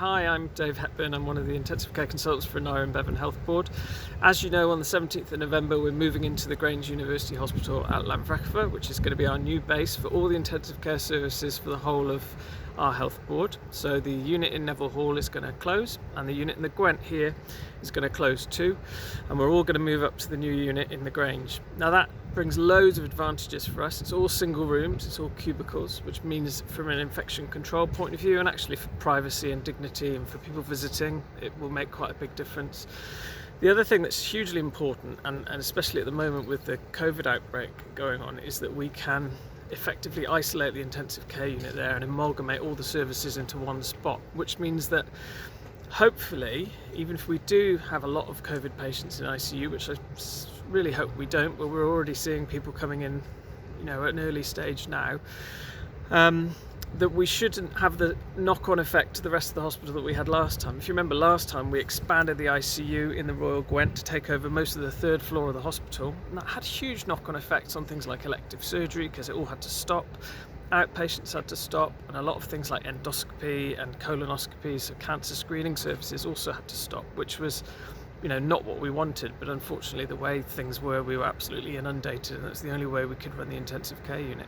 Hi, I'm David Hepburn. I'm one of the intensive care consultants for Adran Achosion Health Board. As you know, on the 17th of November, we're moving into the Grange University Hospital at Llanfracha, which is going to be our new base for all the intensive care services for the whole of our health board. So the unit in Neville Hall is going to close, and the unit in the Gwent here is going to close too, and we're all going to move up to the new unit in the Grange. Now that brings loads of advantages for us. It's all single rooms, it's all cubicles, which means from an infection control point of view, and actually for privacy and dignity and for people visiting, it will make quite a big difference. The other thing that's hugely important, and especially at the moment with the COVID outbreak going on, is that we can effectively isolate the intensive care unit there and amalgamate all the services into one spot, which means that hopefully, even if we do have a lot of COVID patients in ICU, which I really hope we don't, but we're already seeing people coming in, at an early stage now, that we shouldn't have the knock-on effect to the rest of the hospital that we had last time. If you remember last time, we expanded the ICU in the Royal Gwent to take over most of the third floor of the hospital, and that had huge knock-on effects on things like elective surgery, because it all had to stop, outpatients had to stop, and a lot of things like endoscopy and colonoscopy, so cancer screening services, also had to stop, which was not what we wanted, but unfortunately the way things were, we were absolutely inundated, and that's the only way we could run the intensive care unit.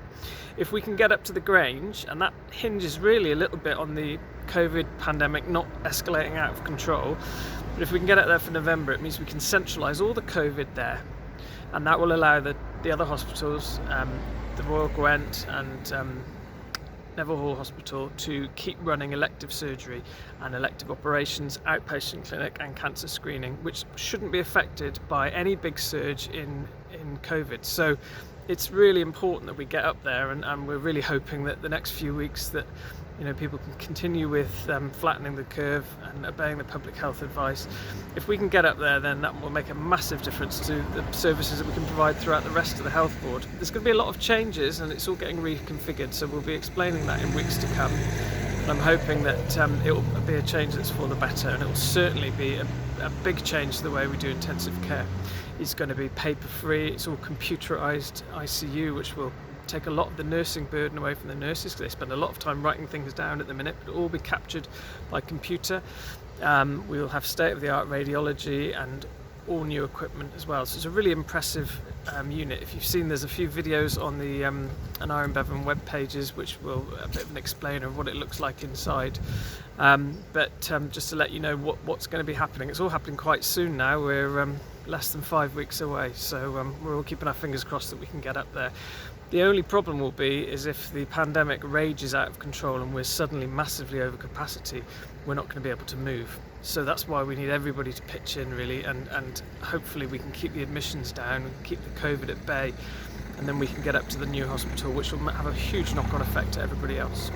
If we can get up to the Grange, and that hinges really a little bit on the COVID pandemic not escalating out of control, but if we can get up there for November, it means we can centralise all the COVID there, and that will allow the other hospitals, the Royal Gwent and Neville Hall Hospital, to keep running elective surgery and elective operations, outpatient clinic and cancer screening, which shouldn't be affected by any big surge in COVID. So it's really important that we get up there, and we're really hoping that the next few weeks that people can continue with flattening the curve and obeying the public health advice. If we can get up there, then that will make a massive difference to the services that we can provide throughout the rest of the health board. There's going to be a lot of changes, and it's all getting reconfigured, so we'll be explaining that in weeks to come. And I'm hoping that it will be a change that's for the better, and it will certainly be a big change to the way we do intensive care. It's going to be paper-free, it's all computerised ICU, which will take a lot of the nursing burden away from the nurses, because they spend a lot of time writing things down at the minute, but it'll all be captured by computer. We'll have state-of-the-art radiology and all new equipment as well. So it's a really impressive unit. If you've seen, there's a few videos on the Adran Achosion web pages which will a bit of an explainer of what it looks like inside. But just to let you know what's going to be happening, it's all happening quite soon now. We're less than 5 weeks away, so we're all keeping our fingers crossed that we can get up there. The only problem will be is if the pandemic rages out of control and we're suddenly massively over capacity, we're not going to be able to move. So that's why we need everybody to pitch in, really, and hopefully we can keep the admissions down and keep the COVID at bay, and then we can get up to the new hospital, which will have a huge knock-on effect to everybody else.